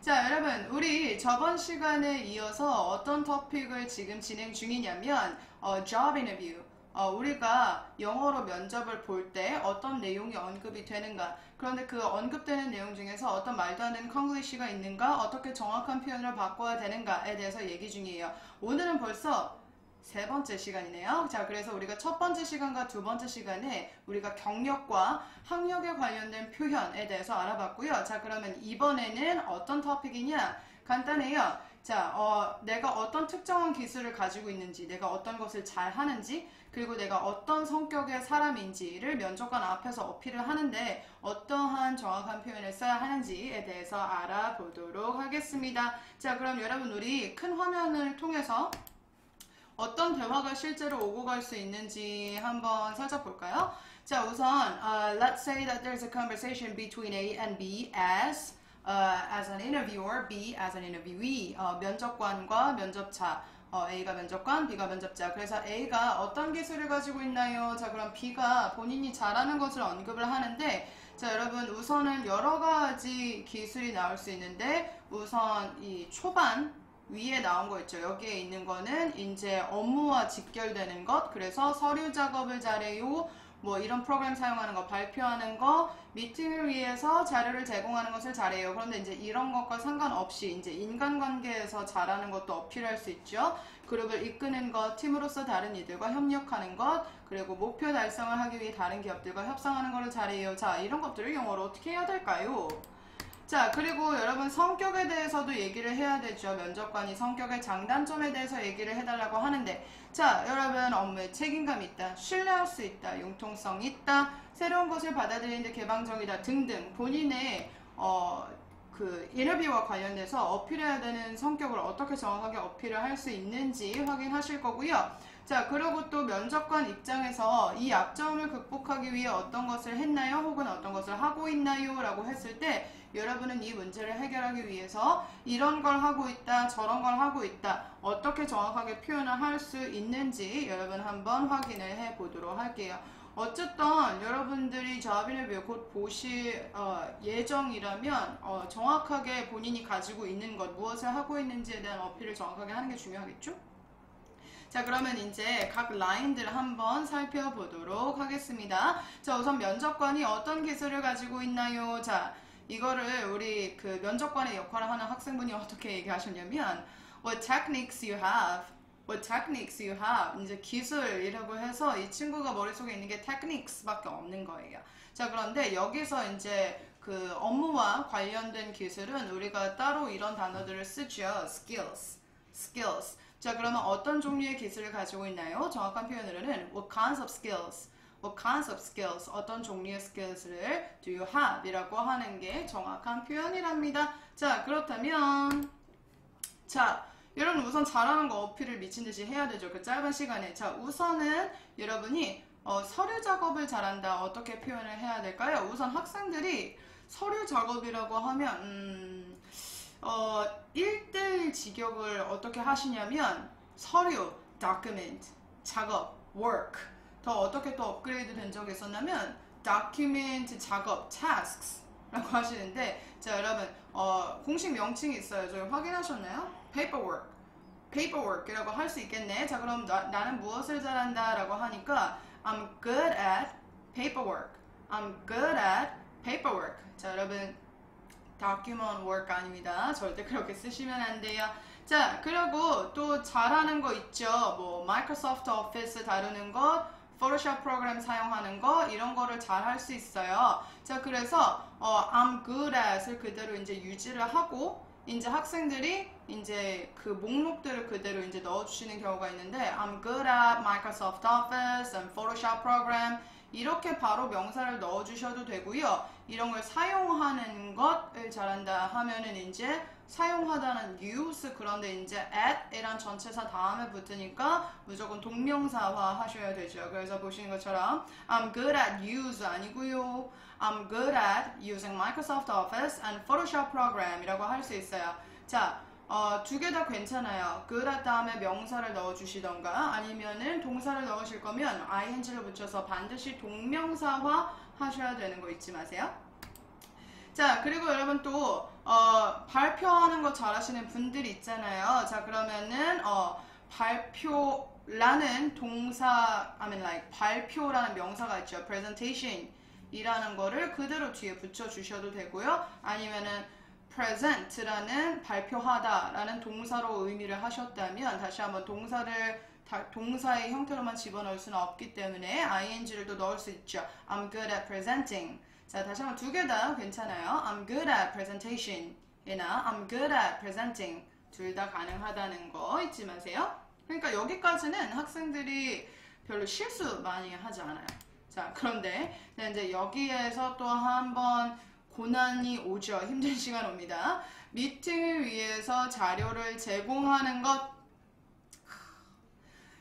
자, 여러분, 우리 저번 시간에 이어서 어떤 토픽을 지금 진행 중이냐면, job interview. 우리가 영어로 면접을 볼 때 어떤 내용이 언급이 되는가. 그런데 그 언급되는 내용 중에서 어떤 말도 안 되는 콩글리시가 있는가, 어떻게 정확한 표현을 바꿔야 되는가에 대해서 얘기 중이에요. 오늘은 벌써 세 번째 시간이네요. 자, 그래서 우리가 첫 번째 시간과 두 번째 시간에 우리가 경력과 학력에 관련된 표현에 대해서 알아봤고요. 자, 그러면 이번에는 어떤 토픽이냐? 간단해요. 자, 내가 어떤 특정한 기술을 가지고 있는지, 내가 어떤 것을 잘 하는지, 그리고 내가 어떤 성격의 사람인지를 면접관 앞에서 어필을 하는데 어떠한 정확한 표현을 써야 하는지에 대해서 알아보도록 하겠습니다. 자, 그럼 여러분 우리 큰 화면을 통해서 어떤 대화가 실제로 오고 갈 수 있는지 한번 살펴볼까요? 자, 우선 let's say that there's a conversation between A and B as an interviewer, B as an interviewee. 면접관과 면접자. A가 면접관, B가 면접자. 그래서 A가 어떤 기술을 가지고 있나요? 자, 그럼 B가 본인이 잘하는 것을 언급을 하는데, 자, 여러분 우선은 여러 가지 기술이 나올 수 있는데, 우선 이 초반 위에 나온 거 있죠. 여기에 있는 거는 이제 업무와 직결되는 것. 그래서 서류 작업을 잘해요. 뭐 이런 프로그램 사용하는 거, 발표하는 거, 미팅을 위해서 자료를 제공하는 것을 잘해요. 그런데 이제 이런 것과 상관없이 이제 인간관계에서 잘하는 것도 어필할 수 있죠. 그룹을 이끄는 것, 팀으로서 다른 이들과 협력하는 것, 그리고 목표 달성을 하기 위해 다른 기업들과 협상하는 것을 잘해요. 자, 이런 것들을 영어로 어떻게 해야 될까요? 자, 그리고 여러분 성격에 대해서도 얘기를 해야 되죠. 면접관이 성격의 장단점에 대해서 얘기를 해달라고 하는데, 자, 여러분 업무에 책임감 있다, 신뢰할 수 있다, 융통성 있다, 새로운 것을 받아들이는데 개방적이다 등등 본인의 그 인터뷰와 관련돼서 어필해야 되는 성격을 어떻게 정확하게 어필을 할 수 있는지 확인하실 거고요. 자, 그리고 또 면접관 입장에서 이 약점을 극복하기 위해 어떤 것을 했나요? 혹은 어떤 것을 하고 있나요? 라고 했을 때 여러분은 이 문제를 해결하기 위해서 이런 걸 하고 있다, 저런 걸 하고 있다, 어떻게 정확하게 표현을 할 수 있는지 여러분 한번 확인을 해 보도록 할게요. 어쨌든 여러분들이 job interview 곧 보실 예정이라면 정확하게 본인이 가지고 있는 것, 무엇을 하고 있는지에 대한 어필을 정확하게 하는 게 중요하겠죠? 자, 그러면 이제 각 라인들을 한번 살펴보도록 하겠습니다. 자, 우선 면접관이 어떤 기술을 가지고 있나요? 자, 이거를 우리 그 면접관의 역할을 하는 학생분이 어떻게 얘기하셨냐면 What techniques you have? What techniques you have? 이제 기술이라고 해서 이 친구가 머릿속에 있는 게 techniques 밖에 없는 거예요. 자, 그런데 여기서 이제 그 업무와 관련된 기술은 우리가 따로 이런 단어들을 쓰죠. skills. 자, 그러면 어떤 종류의 기술을 가지고 있나요? 정확한 표현으로는 what kinds of skills, 어떤 종류의 skills를 do you have 이라고 하는 게 정확한 표현이랍니다. 자, 그렇다면 자, 여러분 우선 잘하는 거 어필을 미친듯이 해야 되죠. 그 짧은 시간에. 자, 우선은 여러분이 서류 작업을 잘한다. 어떻게 표현을 해야 될까요? 우선 학생들이 서류 작업이라고 하면 1대1 직역을 어떻게 하시냐면 서류, document, 작업, work 더 어떻게 또 업그레이드 된 적이 있었냐면 document, 작업, tasks 라고 하시는데 자, 여러분 공식 명칭이 있어요. 저희 확인하셨나요? paperwork 이라고 할 수 있겠네. 자, 그럼 나는 무엇을 잘한다 라고 하니까 I'm good at paperwork. 자, 여러분 document work 아닙니다. 절대 그렇게 쓰시면 안 돼요. 자, 그리고 또 잘하는 거 있죠. 뭐 마이크로소프트 오피스 다루는 것, 포토샵 프로그램 사용하는 거 이런 거를 잘 할 수 있어요. 자, 그래서 I'm good at을 그대로 이제 유지를 하고 이제 학생들이 이제 그 목록들을 그대로 이제 넣어주시는 경우가 있는데 I'm good at Microsoft Office and Photoshop program 이렇게 바로 명사를 넣어주셔도 되고요. 이런 걸 사용하는 것을 잘한다 하면은 이제 사용하다는 use 그런데 이제 at 이란 전체사 다음에 붙으니까 무조건 동명사화 하셔야 되죠. 그래서 보시는 것처럼 I'm good at use 아니고요. I'm good at using Microsoft Office and Photoshop program 이라고 할 수 있어요. 자, 두 개 다 괜찮아요. good at 다음에 명사를 넣어주시던가 아니면은 동사를 넣으실 거면 ing를 붙여서 반드시 동명사화 하셔야 되는 거 잊지 마세요. 자, 그리고 여러분 또 발표하는 거 잘하시는 분들이 있잖아요. 자, 그러면은 발표라는 동사, 발표라는 명사가 있죠. presentation 이라는 거를 그대로 뒤에 붙여주셔도 되고요. 아니면은 present라는 발표하다라는 동사로 의미를 하셨다면 다시 한번 동사의 형태로만 집어넣을 수는 없기 때문에 ing를 또 넣을 수 있죠. I'm good at presenting. 자, 다시 한번 두 개 다 괜찮아요. I'm good at presentation 이나 I'm good at presenting 둘 다 가능하다는 거 잊지 마세요. 그러니까 여기까지는 학생들이 별로 실수 많이 하지 않아요. 자, 그런데 이제 여기에서 또 한번 고난이 오죠. 힘든 시간 옵니다. 미팅을 위해서 자료를 제공하는 것,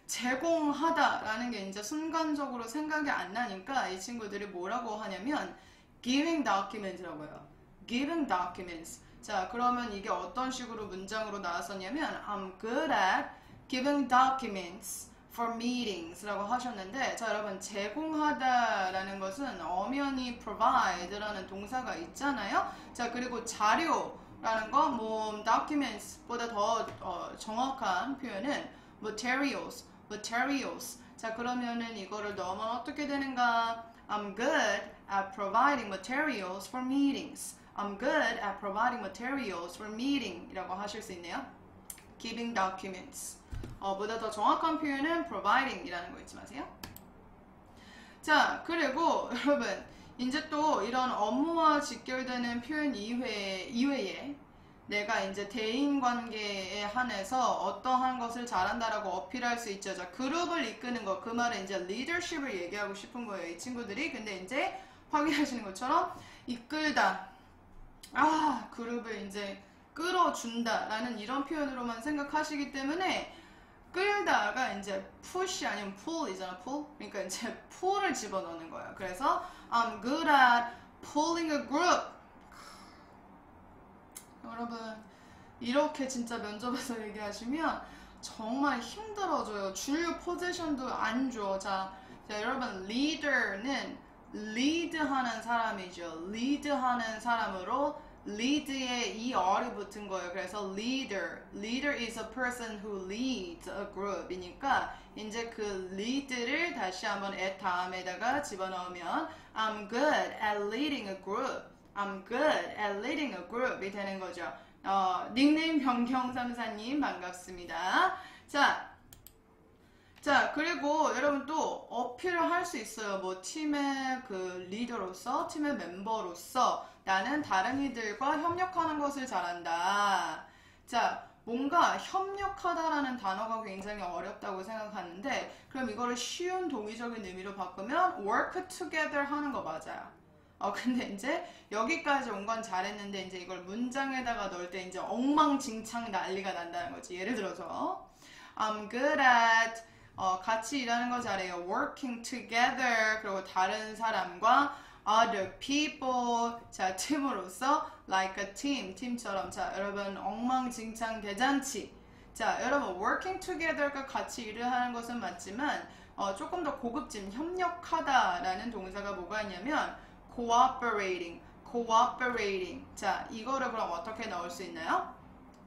제공하다라는 게 이제 순간적으로 생각이 안 나니까 이 친구들이 뭐라고 하냐면 giving documents라고 해요. giving documents. 자, 그러면 이게 어떤 식으로 문장으로 나왔었냐면 I'm good at giving documents for meetings 라고 하셨는데, 자, 여러분 제공하다라는 것은 엄연히 provide라는 동사가 있잖아요. 자, 그리고 자료라는 거 뭐 documents보다 더 정확한 표현은 materials. 자, 그러면은 이거를 넣으면 어떻게 되는가? I'm good at providing materials for meetings. I'm good at providing materials for meeting 이라고 하실 수 있네요. giving documents. 보다 더 정확한 표현은 providing 이라는 거 잊지 마세요. 자, 그리고 여러분 이제 또 이런 업무와 직결되는 표현 이외에 내가 이제 대인관계에 한해서 어떠한 것을 잘한다라고 어필할 수 있죠. 자, 그룹을 이끄는 거, 그 말은 이제 leadership을 얘기하고 싶은 거예요, 이 친구들이. 근데 이제 확인하시는 것처럼 이끌다, 그룹을 이제 끌어준다라는 이런 표현으로만 생각하시기 때문에 끌다가 이제 push 아니면 pull이잖아, pull. 그러니까 이제 pull을 집어넣는 거예요. 그래서 I'm good at pulling a group. 여러분 이렇게 진짜 면접에서 얘기하시면 정말 힘들어져요. 주요 포지션도 안 줘. 자, 여러분 leader는 lead하는 사람이죠. lead하는 사람으로 lead에 ER이 붙은 거예요. 그래서 leader is a person who leads a group 이니까 이제 그 lead를 다시 한번 at 다음에다가 집어넣으면 I'm good at leading a group. I'm good at leading a group이 되는 거죠. 닉네임 변경삼사님 반갑습니다. 자, 그리고 여러분 또 어필을 할 수 있어요. 뭐 팀의 그 리더로서, 팀의 멤버로서 나는 다른 이들과 협력하는 것을 잘한다. 자, 뭔가 협력하다라는 단어가 굉장히 어렵다고 생각하는데 그럼 이거를 쉬운 동의적인 의미로 바꾸면 work together 하는 거 맞아요. 근데 이제 여기까지 온 건 잘했는데 이제 이걸 문장에다가 넣을 때 이제 엉망진창 난리가 난다는 거지. 예를 들어서 I'm good at 같이 일하는 거 잘해요. working together. 그리고 다른 사람과 other people. 자, 팀으로서 like a team. 팀처럼. 자, 여러분 엉망진창 대잔치. 자, 여러분 working together가 같이 일을 하는 것은 맞지만 조금 더 고급진 협력하다라는 동사가 뭐가 있냐면 cooperating. 자, 이거를 그럼 어떻게 넣을 수 있나요?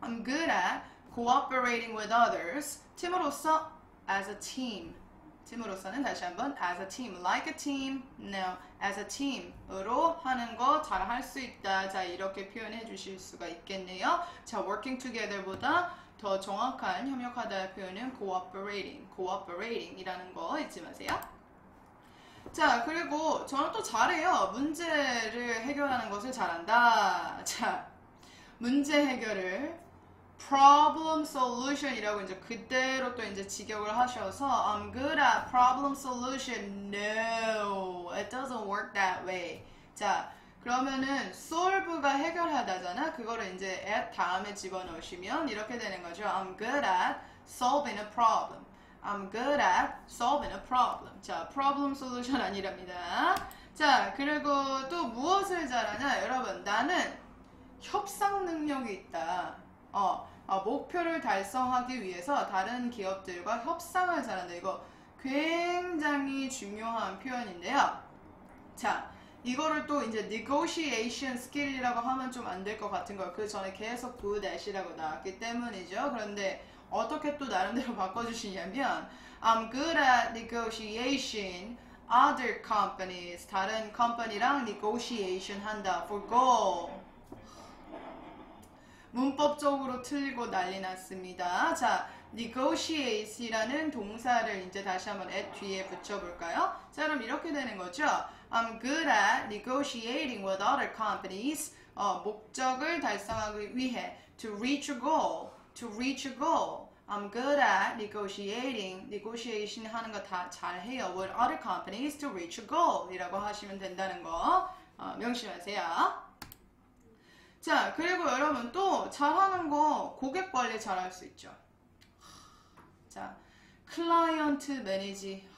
I'm good at cooperating with others. 팀으로서 as a team. 팀으로서는 다시 한번 as a team, like a team, no, as a team으로 하는 거 잘 할 수 있다. 자, 이렇게 표현해 주실 수가 있겠네요. 자, working together보다 더 정확한 협력하다의 표현은 cooperating 이라는 거 잊지 마세요. 자, 그리고 저는 또 잘해요. 문제를 해결하는 것을 잘한다. 자, 문제 해결을 problem solution 이라고 이제 그대로 또 이제 직역을 하셔서 I'm good at problem solution. No, it doesn't work that way. 자, 그러면은 solve가 해결하다잖아. 그거를 이제 at 다음에 집어넣으시면 이렇게 되는 거죠. I'm good at solving a problem. I'm good at solving a problem. 자, problem solution 아니랍니다. 자, 그리고 또 무엇을 잘하냐? 여러분, 나는 협상 능력이 있다. 목표를 달성하기 위해서 다른 기업들과 협상을 잘한다. 이거 굉장히 중요한 표현인데요. 자, 이거를 또 이제 negotiation skill이라고 하면 좀 안 될 것 같은 거예요. 그 전에 계속 good at이라고 나왔기 때문이죠. 그런데 어떻게 또 나름대로 바꿔주시냐면 I'm good at negotiation other companies 다른 컴퍼니랑 negotiation 한다 for goal. 문법적으로 틀리고 난리 났습니다. 자, negotiate이라는 동사를 이제 다시 한번 at 뒤에 붙여볼까요? 자, 그럼 이렇게 되는 거죠. I'm good at negotiating with other companies. 목적을 달성하기 위해 to reach a goal. to reach a goal. I'm good at negotiating. negotiation 하는 거 다 잘해요. with other companies to reach a goal 이라고 하시면 된다는 거 명심하세요. 자, 그리고 여러분 또 잘하는 거 고객 관리 잘할 수 있죠. 자, 클라이언트 매니지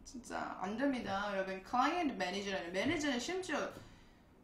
진짜 안 됩니다. 여러분 클라이언트 매니저라는 매니저는 심지어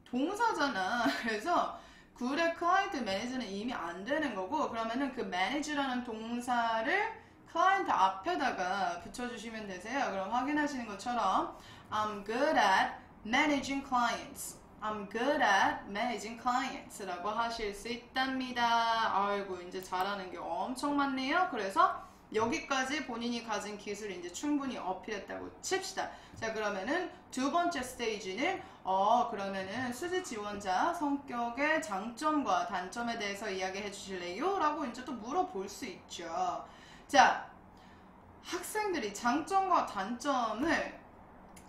동사잖아. 그래서 굿의 클라이언트 매니저는 이미 안 되는 거고 그러면은 그 매니저라는 동사를 클라이언트 앞에다가 붙여주시면 되세요. 그럼 확인하시는 것처럼 I'm good at managing clients. I'm good at managing clients 라고 하실 수 있답니다. 아이고 이제 잘하는 게 엄청 많네요. 그래서 여기까지 본인이 가진 기술을 이제 충분히 어필했다고 칩시다. 자, 그러면은 두 번째 스테이지는 그러면은 수지 지원자 성격의 장점과 단점에 대해서 이야기해 주실래요? 라고 이제 또 물어볼 수 있죠. 자, 학생들이 장점과 단점을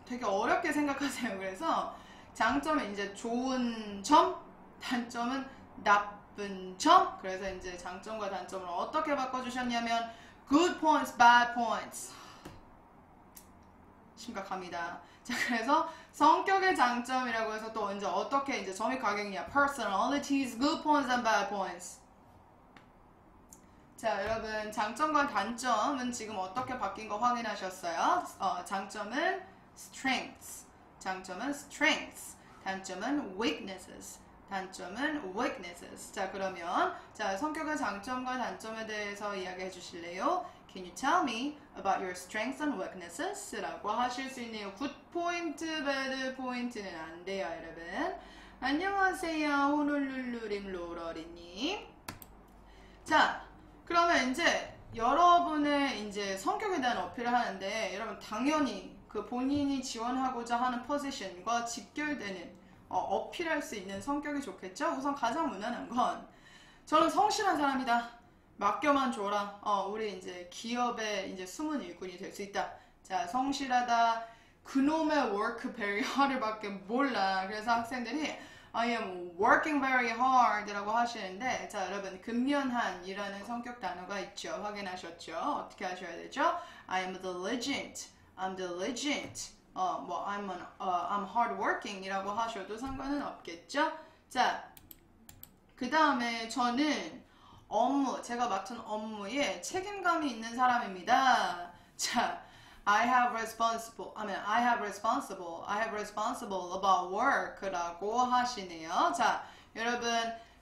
되게 어렵게 생각하세요. 그래서 장점은 이제 좋은 점, 단점은 나쁜 점. 그래서 이제 장점과 단점을 어떻게 바꿔주셨냐면 good points, bad points. 심각합니다. 자, 그래서 성격의 장점이라고 해서 또 이제 어떻게 이제 점이 가격이냐 personalities, good points and bad points. 자, 여러분 장점과 단점은 지금 어떻게 바뀐 거 확인하셨어요? 장점은 strengths. 장점은 strengths, 단점은 weaknesses, 단점은 weaknesses. 자, 그러면 자 성격의 장점과 단점에 대해서 이야기해 주실래요? Can you tell me about your strengths and weaknesses? 라고 하실 수 있네요. good point, bad point는 안 돼요, 여러분. 안녕하세요, 호놀룰루림 로러리님. 자, 그러면 이제 여러분의 이제 성격에 대한 어필을 하는데 여러분 당연히 그 본인이 지원하고자 하는 포지션과 직결되는 어필할 수 있는 성격이 좋겠죠? 우선 가장 무난한 건 저는 성실한 사람이다. 맡겨만 줘라. 우리 이제 기업의 이제 숨은 일꾼이 될 수 있다. 자, 성실하다. 그놈의 work very hard밖에 몰라. 그래서 학생들이 I am working very hard 라고 하시는데 자, 여러분 근면한이라는 성격 단어가 있죠. 확인하셨죠? 어떻게 하셔야 되죠? I am diligent. I'm diligent. I'm hardworking 이라고 하셔도 상관은 없겠죠? 자, 그 다음에 저는 제가 맡은 업무에 책임감이 있는 사람입니다. 자, I have responsible about work 라고 하시네요. 자, 여러분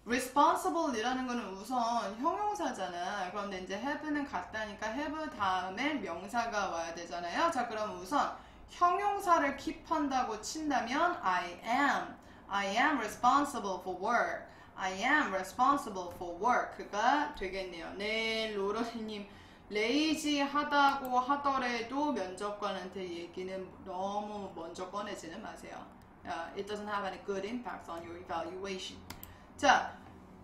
responsible 이라는 거는 우선 형용사잖아. 그런데 이제 have는 같다니까 have 다음에 명사가 와야 되잖아요. 자, 그럼 우선 형용사를 킵한다고 친다면 I am responsible for work. I am responsible for work가 되겠네요. 네, 로러님 레이지하다고 하더라도 면접관한테 얘기는 너무 먼저 꺼내지는 마세요. It doesn't have any good impact on your evaluation. 자,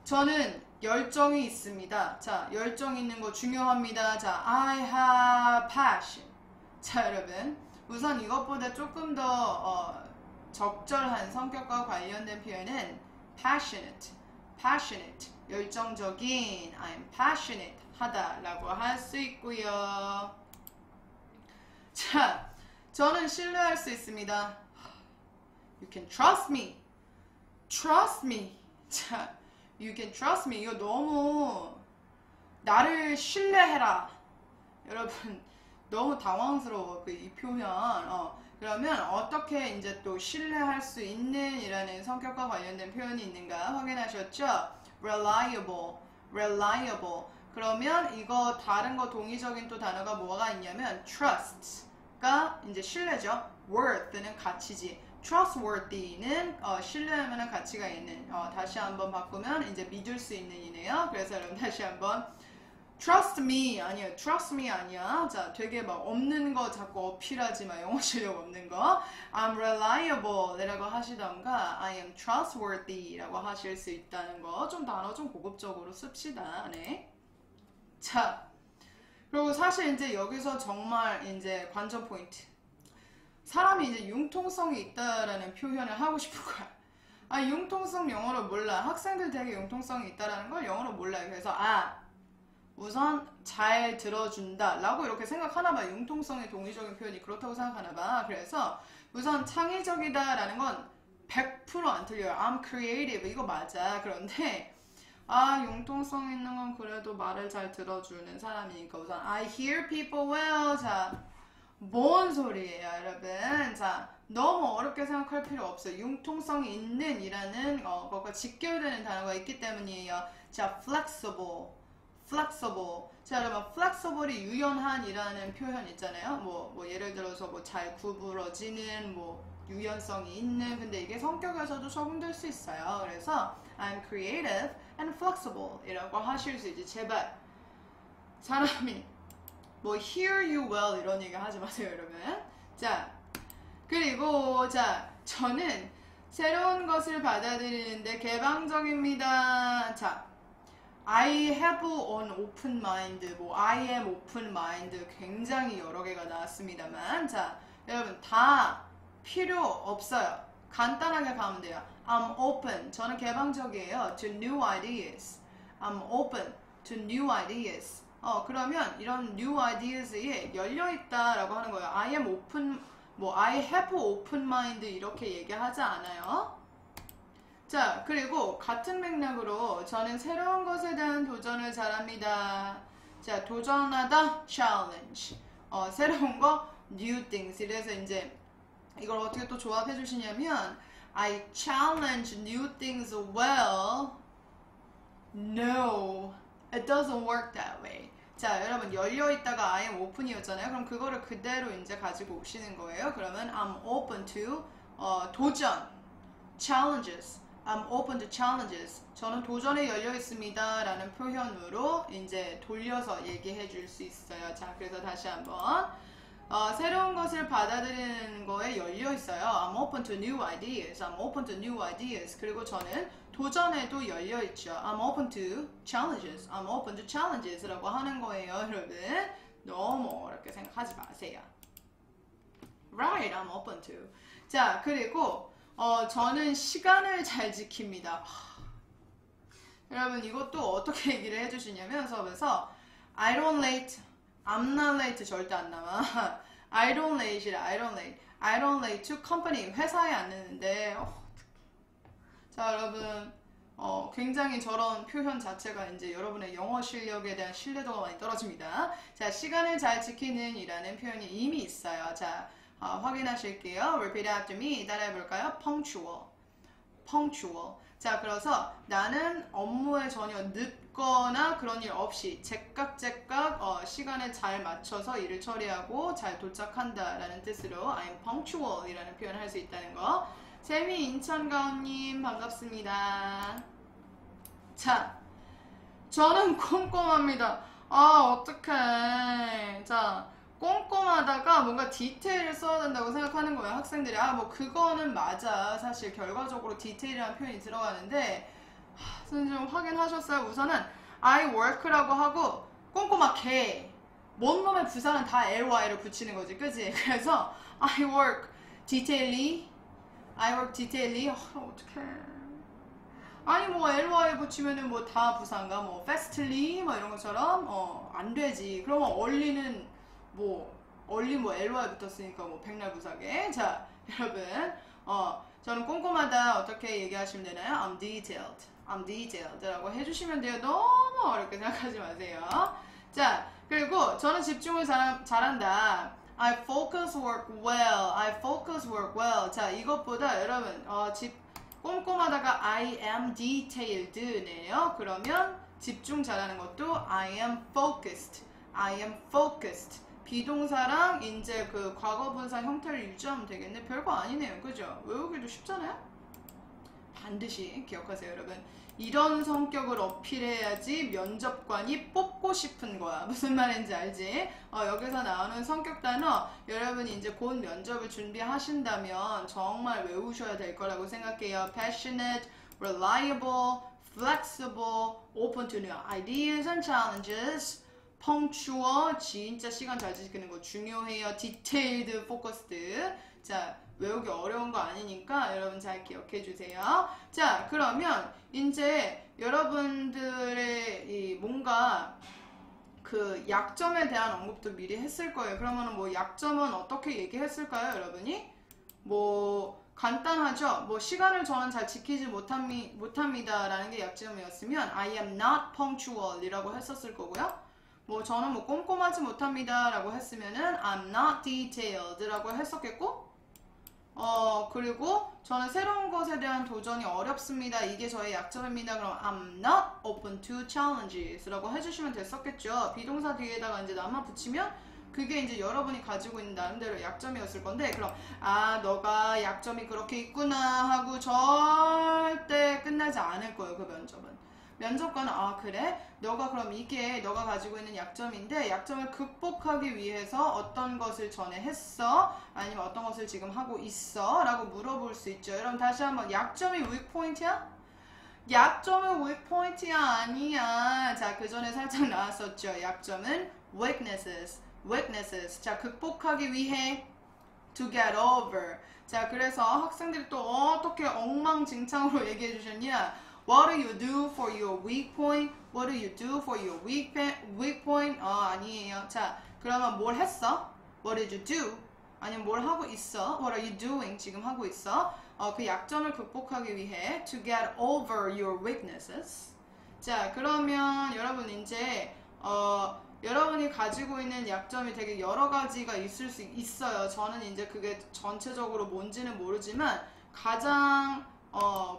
저는 열정이 있습니다. 자, 열정 있는 거 중요합니다. 자, I have passion. 자, 여러분 우선 이것보다 조금 더 적절한 성격과 관련된 표현은 passionate, 열정적인, I'm passionate 하다라고 할 수 있고요. 자, 저는 신뢰할 수 있습니다. You can trust me. 자, you can trust me. 이거 너무 나를 신뢰해라. 여러분 너무 당황스러워 이 표현. 그러면 어떻게 이제 또 신뢰할 수 있는 이라는 성격과 관련된 표현이 있는가 확인하셨죠? reliable. 그러면 이거 다른 거 동의적인 또 단어가 뭐가 있냐면 trust가 이제 신뢰죠. worth는 가치지. trustworthy는 신뢰할 만한 가치가 있는. 다시 한번 바꾸면 이제 믿을 수 있는 이네요. 그래서 여러분 다시 한번 trust me 아니야. trust me 아니야. 자, 되게 막 없는 거 자꾸 어필하지 마. 영어 실력 없는 거. I'm reliable 이라고 하시던가 I am trustworthy 라고 하실 수 있다는 거. 좀 단어 좀 고급적으로 씁시다. 네. 자, 그리고 사실 이제 여기서 정말 이제 관전 포인트. 사람이 이제 융통성이 있다라는 표현을 하고 싶은 거야. 아, 융통성 영어로 몰라. 학생들 되게 융통성이 있다라는 걸 영어로 몰라요. 그래서 우선 잘 들어준다 라고 이렇게 생각하나 봐. 융통성의 동의적인 표현이 그렇다고 생각하나 봐. 그래서 우선 창의적이다 라는 건 100%안 틀려요. I'm creative 이거 맞아. 그런데 융통성 있는 건 그래도 말을 잘 들어주는 사람이니까 우선 I hear people well. 자, 뭔 소리예요 여러분. 자, 너무 어렵게 생각할 필요 없어요. 융통성이 있는 이라는 것과 직결되는 단어가 있기 때문이에요. 자, flexible. 자, 여러분, flexible이 유연한 이라는 표현 있잖아요. 뭐 예를 들어서 뭐 잘 구부러지는, 뭐 유연성이 있는. 근데 이게 성격에서도 적용될 수 있어요. 그래서 I'm creative and flexible 이라고 하실 수 있지. 제발 사람이 뭐 hear you well 이런 얘기 하지 마세요, 여러분. 자, 그리고 자, 저는 새로운 것을 받아들이는데 개방적입니다. 자, I have an open mind, 뭐 I am open mind 굉장히 여러 개가 나왔습니다만 자, 여러분 다 필요 없어요. 간단하게 가면 돼요. I'm open, 저는 개방적이에요. To new ideas. I'm open to new ideas. 그러면 이런 new ideas에 열려있다라고 하는 거예요. I am open, 뭐 I have open mind 이렇게 얘기하지 않아요. 자, 그리고 같은 맥락으로 저는 새로운 것에 대한 도전을 잘합니다. 자, 도전하다 challenge. 새로운 거 new things. 그래서 이제 이걸 어떻게 또 조합해 주시냐면 I challenge new things well. No, it doesn't work that way. 자, 여러분 열려있다가 I am open이었잖아요. 그럼 그거를 그대로 이제 가지고 오시는 거예요. 그러면 I'm open to 도전, challenges. I'm open to challenges. 저는 도전에 열려 있습니다. 라는 표현으로 이제 돌려서 얘기해 줄 수 있어요. 자, 그래서 다시 한번. 새로운 것을 받아들이는 거에 열려 있어요. I'm open to new ideas. I'm open to new ideas. 그리고 저는 도전에도 열려 있죠. I'm open to challenges. I'm open to challenges 라고 하는 거예요, 여러분. 너무 어렵게 생각하지 마세요. Right, I'm open to. 자, 그리고 저는 시간을 잘 지킵니다. 여러분 이것도 어떻게 얘기를 해주시냐면 수업에서 I don't late, I'm not late 절대 안 나와. I don't late이라 I don't late. I don't late to company 회사에 안 늦는데 자, 여러분 굉장히 저런 표현 자체가 이제 여러분의 영어 실력에 대한 신뢰도가 많이 떨어집니다. 자, 시간을 잘 지키는 이라는 표현이 이미 있어요. 자, 확인하실게요. Repeat after me. 따라해볼까요? Punctual. Punctual. 자, 그래서 나는 업무에 전혀 늦거나 그런 일 없이 제깍제깍 시간에 잘 맞춰서 일을 처리하고 잘 도착한다 라는 뜻으로 I'm punctual 이라는 표현을 할 수 있다는 거. 세미 인천가온님 반갑습니다. 자, 저는 꼼꼼합니다. 어떡해. 자, 꼼꼼하다가 뭔가 디테일을 써야 된다고 생각하는 거예요. 학생들이 뭐 그거는 맞아. 사실 결과적으로 디테일이라는 표현이 들어가는데 선생님 좀 확인하셨어요? 우선은 I work라고 하고 꼼꼼하게 뭔 놈의 부사는 다 ly를 붙이는 거지, 그치? 그래서 I work detailedly. I work detailedly. 어떡해. 아니 뭐 ly 붙이면은 뭐 다 부사인가? 뭐 fastly 뭐 이런 것처럼 안 되지. 그러면 early는 얼리 ly 붙었으니까 백날 부사게. 자, 여러분 저는 꼼꼼하다 어떻게 얘기하시면 되나요? I'm detailed. I'm detailed 라고 해주시면 돼요. 너무 어렵게 생각하지 마세요. 자, 그리고 저는 집중을 잘한다. I focus work well. I focus work well. 자, 이것보다 여러분 꼼꼼하다가 I am detailed네요. 그러면 집중 잘하는 것도 I am focused. I am focused. 비동사랑 이제 그 과거분사 형태를 유지하면 되겠네. 별거 아니네요. 그죠? 외우기도 쉽잖아요? 반드시 기억하세요, 여러분. 이런 성격을 어필해야지 면접관이 뽑고 싶은 거야. 무슨 말인지 알지? 여기서 나오는 성격 단어 여러분이 이제 곧 면접을 준비하신다면 정말 외우셔야 될 거라고 생각해요. passionate, reliable, flexible, open to new ideas and challenges, punctual, 진짜 시간 잘 지키는 거 중요해요. detailed, focused. 자, 외우기 어려운 거 아니니까 여러분 잘 기억해 주세요. 자, 그러면 이제 여러분들의 이 뭔가 그 약점에 대한 언급도 미리 했을 거예요. 그러면 뭐 약점은 어떻게 얘기했을까요, 여러분이? 뭐 간단하죠. 뭐 시간을 저는 잘 지키지 못합니다라는 게 약점이었으면 I am not punctual이라고 했었을 거고요. 뭐 저는 뭐 꼼꼼하지 못합니다라고 했으면은 I'm not detailed라고 했었겠고. 그리고 저는 새로운 것에 대한 도전이 어렵습니다. 이게 저의 약점입니다. 그럼 I'm not open to challenges 라고 해주시면 됐었겠죠. 비동사 뒤에다가 이제 나만 붙이면 그게 이제 여러분이 가지고 있는 나름대로 약점이었을 건데, 그럼 너가 약점이 그렇게 있구나 하고 절대 끝나지 않을 거예요. 그 면접은. 면접관은 그래? 너가 그럼 이게 너가 가지고 있는 약점인데 약점을 극복하기 위해서 어떤 것을 전에 했어? 아니면 어떤 것을 지금 하고 있어? 라고 물어볼 수 있죠. 여러분 다시 한번, 약점이 weak point이야? 약점은 weak point이야? 아니야. 자, 그 전에 살짝 나왔었죠. 약점은 weaknesses. 자, 극복하기 위해 to get over. 자, 그래서 학생들이 또 어떻게 엉망진창으로 얘기해 주셨냐? What do you do for your weak point? What do you do for your weak point? 아니에요. 자, 그러면 뭘 했어? What did you do? 아니면 뭘 하고 있어? What are you doing? 지금 하고 있어? 그 약점을 극복하기 위해 to get over your weaknesses. 자, 그러면 여러분 이제 여러분이 가지고 있는 약점이 되게 여러 가지가 있을 수 있어요. 저는 이제 그게 전체적으로 뭔지는 모르지만 가장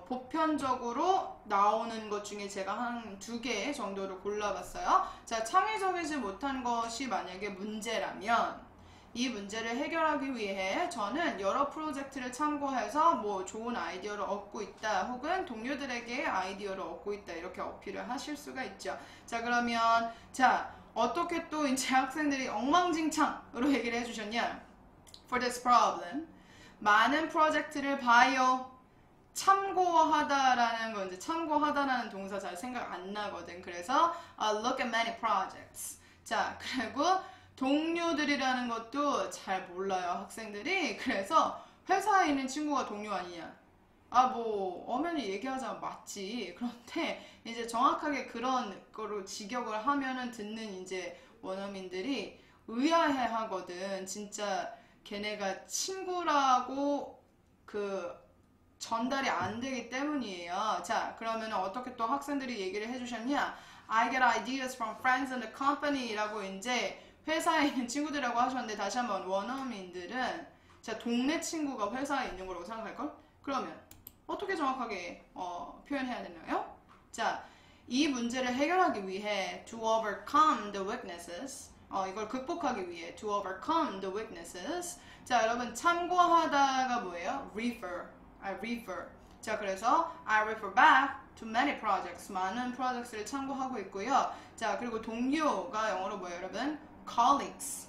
보편적으로 나오는 것 중에 제가 한 2개 정도를 골라봤어요. 자, 창의적이지 못한 것이 만약에 문제라면 이 문제를 해결하기 위해 저는 여러 프로젝트를 참고해서 뭐 좋은 아이디어를 얻고 있다, 혹은 동료들에게 아이디어를 얻고 있다, 이렇게 어필을 하실 수가 있죠. 자, 그러면 어떻게 또 이제 학생들이 엉망진창으로 얘기를 해주셨냐? For this problem, 많은 프로젝트를 봐요. 참고하다라는 건 이제 참고하다라는 동사 잘 생각 안 나거든. 그래서 look at many projects. 자, 그리고 동료들이라는 것도 잘 몰라요, 학생들이. 그래서 회사에 있는 친구가 동료 아니냐? 뭐 엄연히 얘기하자면 맞지. 그런데 이제 정확하게 그런 거로 직역을 하면은 듣는 이제 원어민들이 의아해 하거든. 진짜 걔네가 친구라고 전달이 안 되기 때문이에요. 자, 그러면 어떻게 또 학생들이 얘기를 해주셨냐? I get ideas from friends in the company 라고 이제 회사에 있는 친구들이라고 하셨는데, 다시 한번 원어민들은 동네 친구가 회사에 있는 거라고 생각할걸? 그러면 어떻게 정확하게 표현해야 되나요? 자, 이 문제를 해결하기 위해 to overcome the weaknesses, 이걸 극복하기 위해 to overcome the weaknesses. 자, 여러분 참고하다가 뭐예요? refer. 자, 그래서 I refer back to many projects. 많은 프로젝트를 참고하고 있고요. 자, 그리고 동료가 영어로 뭐예요, 여러분? colleagues,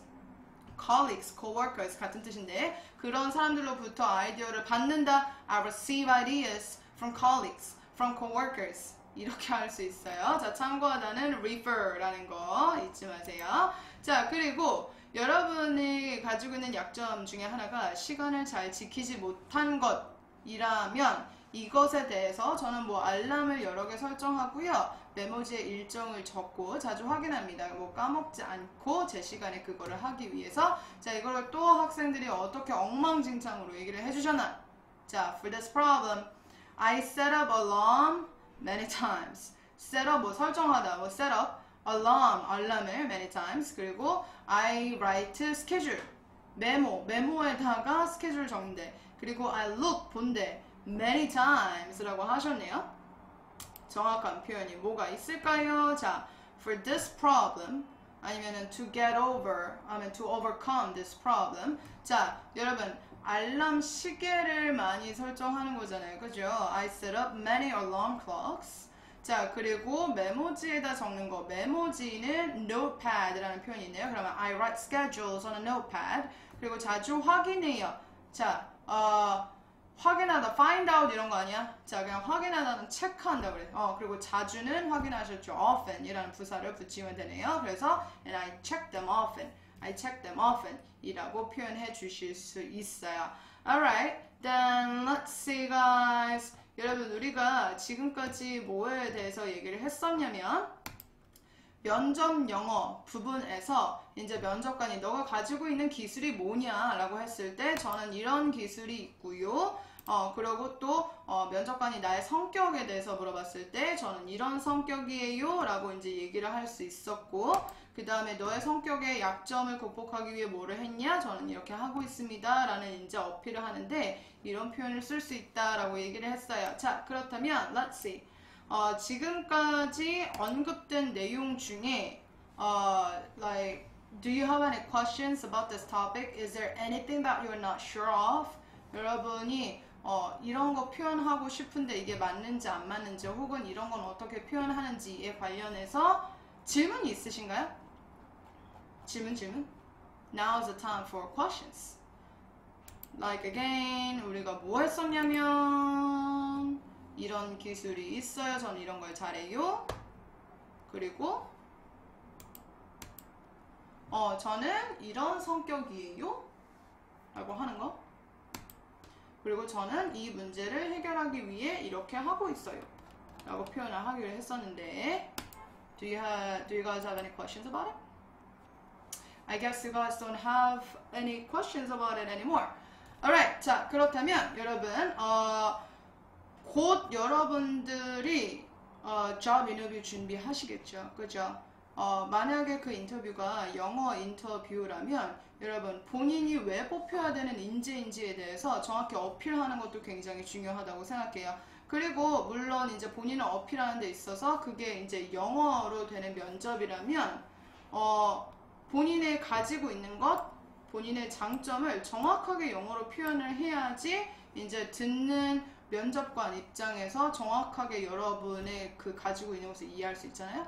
coworkers 같은 뜻인데, 그런 사람들로부터 아이디어를 받는다. I receive ideas from colleagues, from coworkers. 이렇게 할 수 있어요. 자, 참고하다는 refer라는 거 잊지 마세요. 자, 그리고 여러분이 가지고 있는 약점 중에 하나가 시간을 잘 지키지 못한 것이라면 이것에 대해서 저는 뭐 알람을 여러 개 설정하고요. 메모지에 일정을 적고 자주 확인합니다. 뭐 까먹지 않고 제 시간에 그거를 하기 위해서. 자, 이거를 또 학생들이 어떻게 엉망진창으로 얘기를 해주셨나? 자, for this problem, I set up alarm many times. set up 뭐 설정하다, 뭐 set up, 알람을 many times. 그리고 I write schedule, 메모에다가 스케줄 적는데. 그리고 I look, 본데 many times 라고 하셨네요. 정확한 표현이 뭐가 있을까요? 자, for this problem, 아니면은 to get over, 아니면 to overcome this problem. 자, 여러분 알람 시계를 많이 설정하는 거잖아요. 그죠? I set up many alarm clocks. 자, 그리고 메모지에다 적는 거. 메모지는 notepad라는 표현이 있네요. 그러면 I write schedules on a notepad. 그리고 자주 확인해요. 자, 확인하다, find out 이런 거 아니야? 자, 그냥 확인하다는 체크한다 그래. 그리고 자주는 확인하셨죠. often 이라는 부사를 붙이면 되네요. 그래서 and I check them often. I check them often 이라고 표현해 주실 수 있어요. Alright, then let's see guys. 여러분 우리가 지금까지 뭐에 대해서 얘기를 했었냐면 면접 영어 부분에서 이제 면접관이 너가 가지고 있는 기술이 뭐냐라고 했을 때 저는 이런 기술이 있고요. 그리고 또 면접관이 나의 성격에 대해서 물어봤을 때 저는 이런 성격이에요 라고 이제 얘기를 할 수 있었고 그 다음에 너의 성격의 약점을 극복하기 위해 뭐를 했냐? 저는 이렇게 하고 있습니다 라는 이제 어필을 하는데 이런 표현을 쓸 수 있다 라고 얘기를 했어요. 자, 그렇다면 let's see. 지금까지 언급된 내용 중에 like do you have any questions about this topic? Is there anything that you're not sure of? 여러분이 이런 거 표현하고 싶은데 이게 맞는지 안 맞는지 혹은 이런 건 어떻게 표현하는지에 관련해서 질문이 있으신가요? 질문? Now's the time for questions. Like again, 우리가 뭐 했었냐면 이런 기술이 있어요. 저는 이런 걸 잘해요. 그리고 저는 이런 성격이에요. 라고 하는 거. 그리고 저는 이 문제를 해결하기 위해 이렇게 하고 있어요. 라고 표현을 하기로 했었는데 Do you guys have any questions about it? I guess you guys don't have any questions about it anymore. Alright, 자 그렇다면 여러분 곧 여러분들이 job 인터뷰 준비하시겠죠, 그죠? 만약에 그 인터뷰가 영어 인터뷰라면 여러분 본인이 왜 뽑혀야 되는 인재인지에 대해서 정확히 어필하는 것도 굉장히 중요하다고 생각해요. 그리고 물론 이제 본인을 어필하는 데 있어서 그게 이제 영어로 되는 면접이라면 본인의 가지고 있는 것, 본인의 장점을 정확하게 영어로 표현을 해야지 이제 듣는 면접관 입장에서 정확하게 여러분의 그 가지고 있는 것을 이해할 수 있잖아요.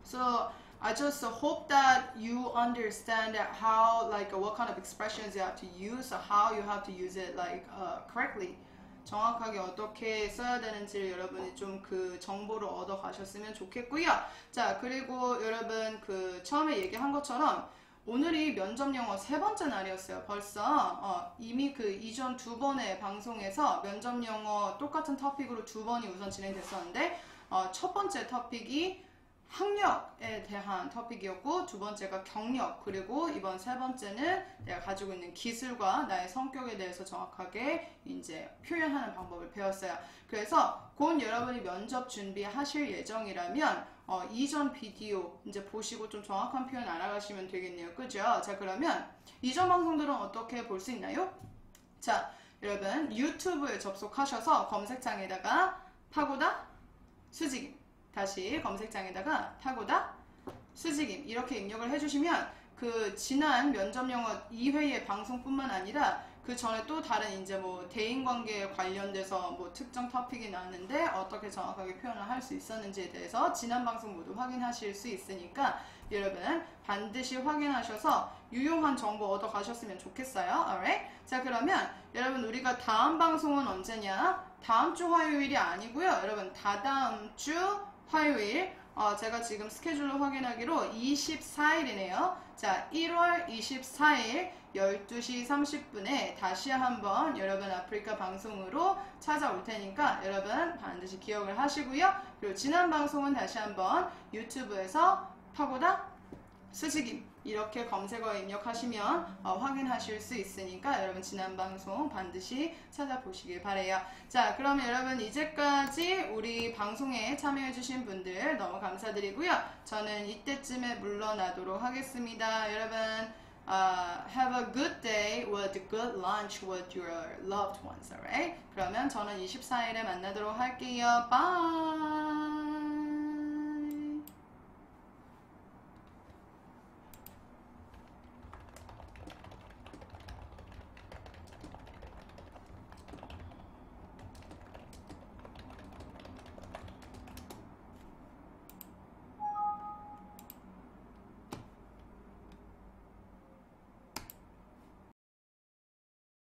So I just hope that you understand how like what kind of expressions you have to use, how you have to use it like correctly. 정확하게 어떻게 써야 되는지를 여러분이 좀 그 정보를 얻어 가셨으면 좋겠고요. 자, 그리고 여러분 그 처음에 얘기한 것처럼 오늘이 면접 영어 3번째 날이었어요. 벌써 이미 그 이전 2번의 방송에서 면접 영어 똑같은 토픽으로 2번이 우선 진행됐었는데 첫 번째 토픽이 학력에 대한 토픽이었고 두 번째가 경력 그리고 이번 세 번째는 내가 가지고 있는 기술과 나의 성격에 대해서 정확하게 이제 표현하는 방법을 배웠어요. 그래서 곧 여러분이 면접 준비하실 예정이라면 이전 비디오 이제 보시고 좀 정확한 표현 알아가시면 되겠네요. 그죠? 자, 그러면 이전 방송들은 어떻게 볼 수 있나요? 자, 여러분 유튜브에 접속하셔서 검색창에다가 파고다 수직임 다시 검색창에다가 파고다 수직임 이렇게 입력을 해주시면 그 지난 면접 영어 2회의 방송뿐만 아니라 그 전에 또 다른 이제 뭐 대인관계에 관련돼서 뭐 특정 토픽이 나왔는데 어떻게 정확하게 표현을 할 수 있었는지에 대해서 지난 방송 모두 확인하실 수 있으니까 여러분 반드시 확인하셔서 유용한 정보 얻어 가셨으면 좋겠어요. Alright? 자, 그러면 여러분 우리가 다음 방송은 언제냐? 다음 주 화요일이 아니고요. 여러분 다다음 주 화요일 제가 지금 스케줄로 확인하기로 24일이네요. 자, 1월 24일 12시 30분에 다시 한번 여러분 아프리카 방송으로 찾아올 테니까 여러분 반드시 기억을 하시고요. 그리고 지난 방송은 다시 한번 유튜브에서 파고다 수직임 이렇게 검색어에 입력하시면 확인하실 수 있으니까 여러분 지난 방송 반드시 찾아보시길 바래요. 자, 그럼 여러분 이제까지 우리 방송에 참여해주신 분들 너무 감사드리고요. 저는 이때쯤에 물러나도록 하겠습니다. 여러분 have a good day with a good lunch with your loved ones, alright? 그러면 저는 24일에 만나도록 할게요. Bye!